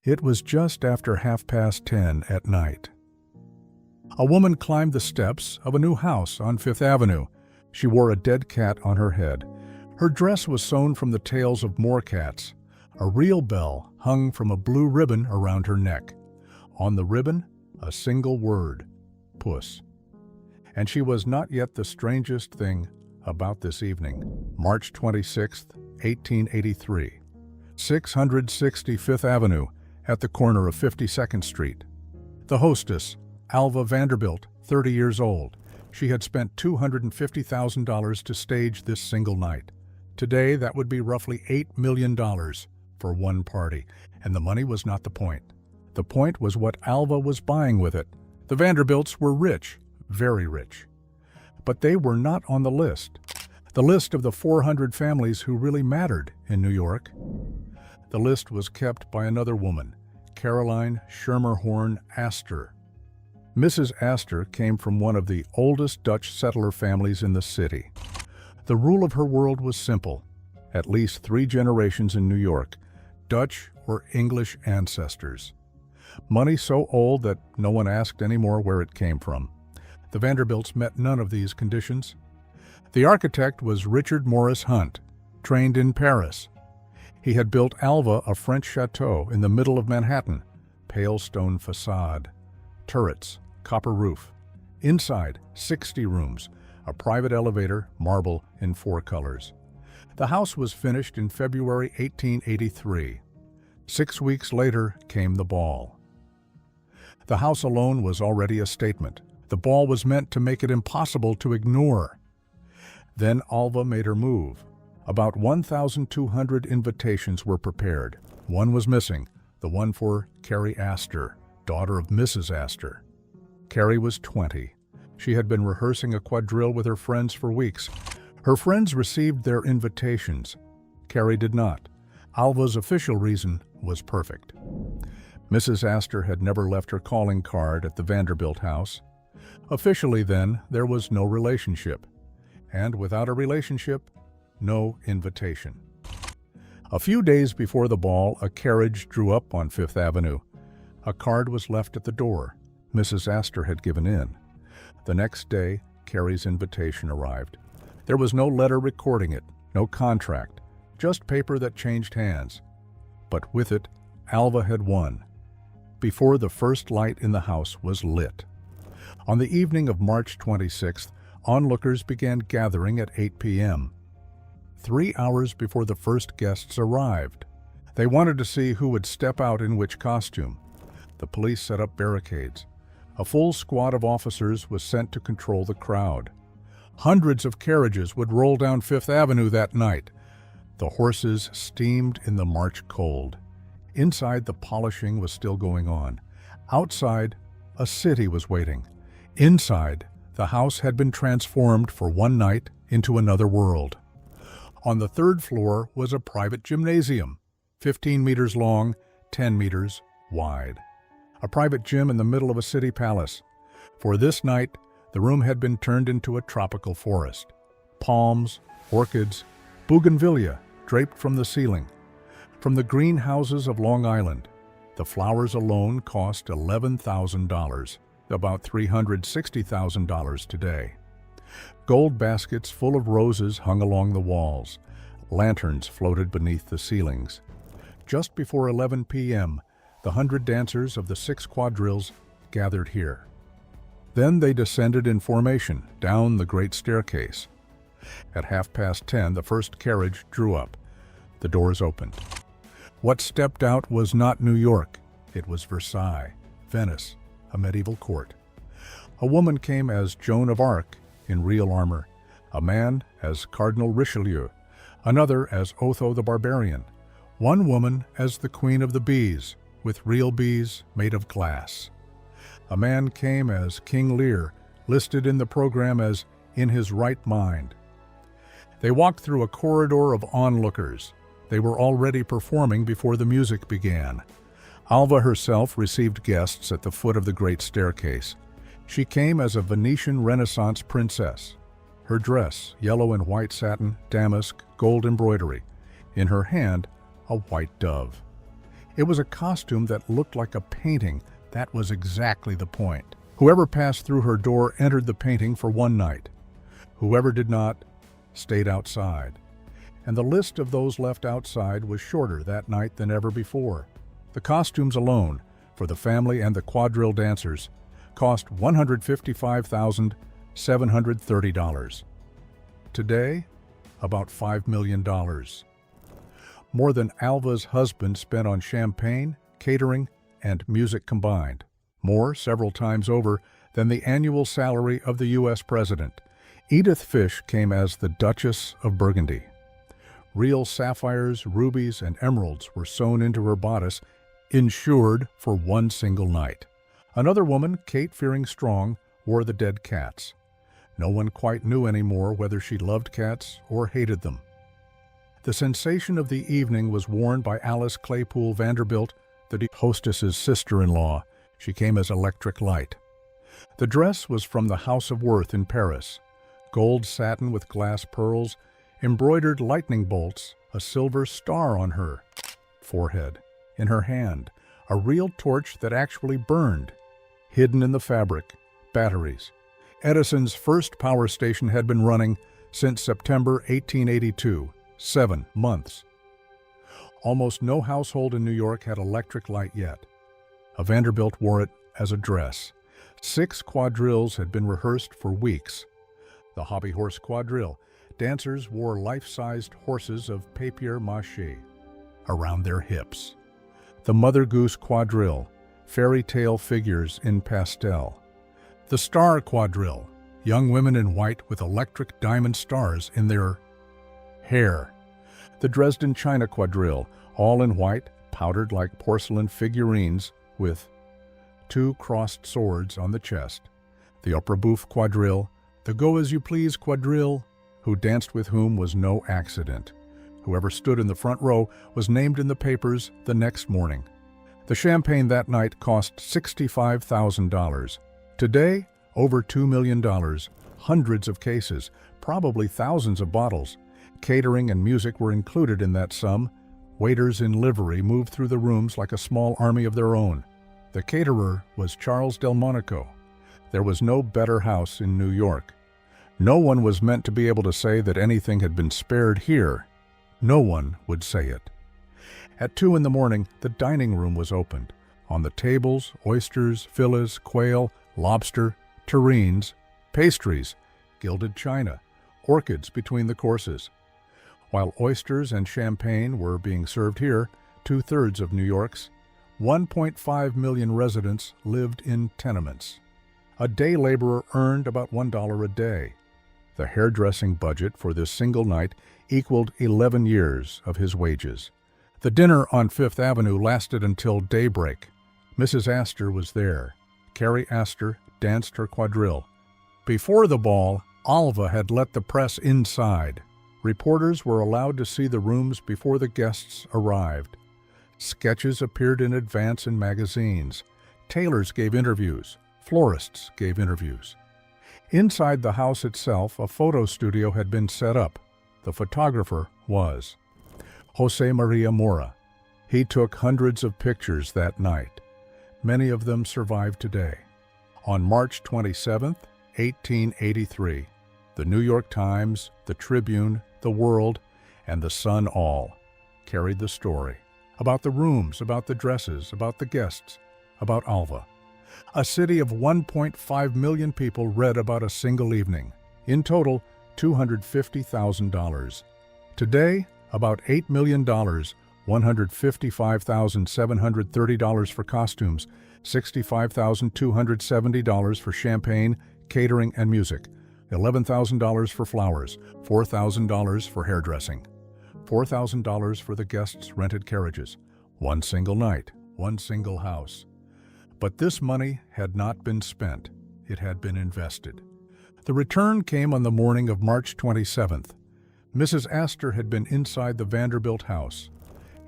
It was just after 10:30 at night. A woman climbed the steps of a new house on Fifth Avenue. She wore a dead cat on her head. Her dress was sewn from the tails of more cats. A real bell hung from a blue ribbon around her neck. On the ribbon, a single word, Puss. And she was not yet the strangest thing about this evening. March 26, 1883. 660 Fifth Avenue, at the corner of 52nd Street. The hostess, Alva Vanderbilt, 30 years old. She had spent $250,000 to stage this single night. Today, that would be roughly $8 million for one party, and the money was not the point. The point was what Alva was buying with it. The Vanderbilts were rich, very rich. But they were not on the list of the 400 families who really mattered in New York. The list was kept by another woman, Caroline Schermerhorn Astor. Mrs. Astor came from one of the oldest Dutch settler families in the city. The rule of her world was simple. At least 3 generations in New York, Dutch or English ancestors. Money so old that no one asked anymore where it came from. The Vanderbilts met none of these conditions. The architect was Richard Morris Hunt, trained in Paris. He had built Alva a French chateau in the middle of Manhattan, pale stone facade, turrets, copper roof. Inside, 60 rooms, a private elevator, marble in 4 colors. The house was finished in February 1883. 6 weeks later came the ball. The house alone was already a statement. The ball was meant to make it impossible to ignore. Then Alva made her move. About 1,200 invitations were prepared. One was missing, the one for Carrie Astor, daughter of Mrs. Astor. Carrie was 20. She had been rehearsing a quadrille with her friends for weeks. Her friends received their invitations. Carrie did not. Alva's official reason was perfect. Mrs. Astor had never left her calling card at the Vanderbilt house. Officially then, there was no relationship. And without a relationship, no invitation. A few days before the ball, a carriage drew up on Fifth Avenue. A card was left at the door. Mrs. Astor had given in. The next day, Carrie's invitation arrived. There was no letter recording it, no contract, just paper that changed hands. But with it, Alva had won. Before the first light in the house was lit. On the evening of March 26th, onlookers began gathering at 8 p.m. 3 hours before the first guests arrived. They wanted to see who would step out in which costume. The police set up barricades. A full squad of officers was sent to control the crowd. Hundreds of carriages would roll down Fifth Avenue that night. The horses steamed in the March cold. Inside, the polishing was still going on. Outside, a city was waiting. Inside, the house had been transformed for one night into another world. On the 3rd floor was a private gymnasium, 15 meters long, 10 meters wide. A private gym in the middle of a city palace. For this night, the room had been turned into a tropical forest. Palms, orchids, bougainvillea draped from the ceiling. From the greenhouses of Long Island, the flowers alone cost $11,000, about $360,000 today. Gold baskets full of roses hung along the walls. Lanterns floated beneath the ceilings. Just before 11 p.m., the 100 dancers of the 6 quadrilles gathered here. Then they descended in formation down the great staircase. At 10:30, the first carriage drew up. The doors opened. What stepped out was not New York. It was Versailles, Venice, a medieval court. A woman came as Joan of Arc in real armor, a man as Cardinal Richelieu, another as Otho the Barbarian, one woman as the Queen of the Bees, with real bees made of glass. A man came as King Lear, listed in the program as in his right mind. They walked through a corridor of onlookers. They were already performing before the music began. Alva herself received guests at the foot of the great staircase. She came as a Venetian Renaissance princess. Her dress, yellow and white satin, damask, gold embroidery. In her hand, a white dove. It was a costume that looked like a painting. That was exactly the point. Whoever passed through her door entered the painting for one night. Whoever did not stayed outside. And the list of those left outside was shorter that night than ever before. The costumes alone, for the family and the quadrille dancers, cost $155,730. Today, about $5 million. More than Alva's husband spent on champagne, catering, and music combined. More, several times over, than the annual salary of the U.S. president. Edith Fish came as the Duchess of Burgundy. Real sapphires, rubies, and emeralds were sewn into her bodice, insured for one single night. Another woman, Kate Fearing-Strong, wore the dead cats. No one quite knew anymore whether she loved cats or hated them. The sensation of the evening was worn by Alice Claypool Vanderbilt, the hostess's sister-in-law. She came as Electric Light. The dress was from the House of Worth in Paris. Gold satin with glass pearls, embroidered lightning bolts, a silver star on her forehead. In her hand, a real torch that actually burned. Hidden in the fabric, batteries. Edison's first power station had been running since September 1882, 7 months. Almost no household in New York had electric light yet. A Vanderbilt wore it as a dress. 6 quadrilles had been rehearsed for weeks. The Hobby Horse Quadrille. Dancers wore life-sized horses of papier-mâché around their hips. The Mother Goose Quadrille. Fairy tale figures in pastel. The Star Quadrille. Young women in white with electric diamond stars in their hair. The Dresden China Quadrille. All in white, powdered like porcelain figurines with 2 crossed swords on the chest. The Opera Bouffe Quadrille. The Go As You Please Quadrille. Who danced with whom was no accident. Whoever stood in the front row was named in the papers the next morning. The champagne that night cost $65,000. Today, over $2 million, hundreds of cases, probably thousands of bottles. Catering and music were included in that sum. Waiters in livery moved through the rooms like a small army of their own. The caterer was Charles Delmonico. There was no better house in New York. No one was meant to be able to say that anything had been spared here. No one would say it. At 2 in the morning, the dining room was opened. On the tables, oysters, fillets, quail, lobster, terrines, pastries, gilded china, orchids between the courses. While oysters and champagne were being served here, 2/3 of New York's 1.5 million residents lived in tenements. A day laborer earned about $1 a day. The hairdressing budget for this single night equaled 11 years of his wages. The dinner on Fifth Avenue lasted until daybreak. Mrs. Astor was there. Carrie Astor danced her quadrille. Before the ball, Alva had let the press inside. Reporters were allowed to see the rooms before the guests arrived. Sketches appeared in advance in magazines. Tailors gave interviews. Florists gave interviews. Inside the house itself, a photo studio had been set up. The photographer was Jose Maria Mora. He took hundreds of pictures that night. Many of them survive today. On March 27, 1883, the New York Times, the Tribune, the World, and the Sun all carried the story about the rooms, about the dresses, about the guests, about Alva. A city of 1.5 million people read about a single evening. In total, $250,000. Today, about $8 million, $155,730 for costumes, $65,270 for champagne, catering, and music, $11,000 for flowers, $4,000 for hairdressing, $4,000 for the guests' rented carriages. One single night, one single house. But this money had not been spent. It had been invested. The return came on the morning of March 27th. Mrs. Astor had been inside the Vanderbilt house.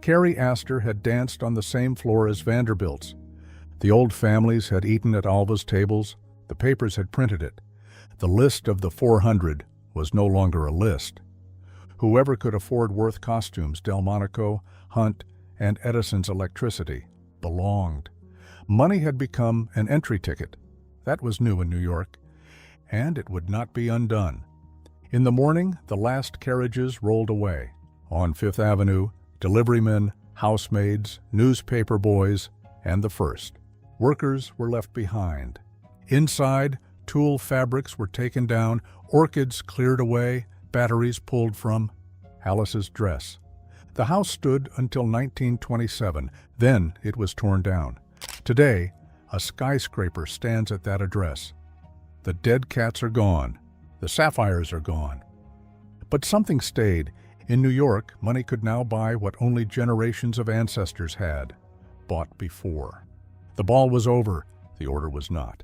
Carrie Astor had danced on the same floor as Vanderbilts. The old families had eaten at Alva's tables. The papers had printed it. The list of the 400 was no longer a list. Whoever could afford Worth costumes, Delmonico, Hunt, and Edison's electricity belonged. Money had become an entry ticket. That was new in New York, and it would not be undone. In the morning, the last carriages rolled away. On Fifth Avenue, deliverymen, housemaids, newspaper boys, and the first. Workers were left behind. Inside, tulle fabrics were taken down, orchids cleared away, batteries pulled from Alice's dress. The house stood until 1927. Then it was torn down. Today, a skyscraper stands at that address. The dead cats are gone. The sapphires are gone. But something stayed. In New York, money could now buy what only generations of ancestors had bought before. The ball was over. The order was not.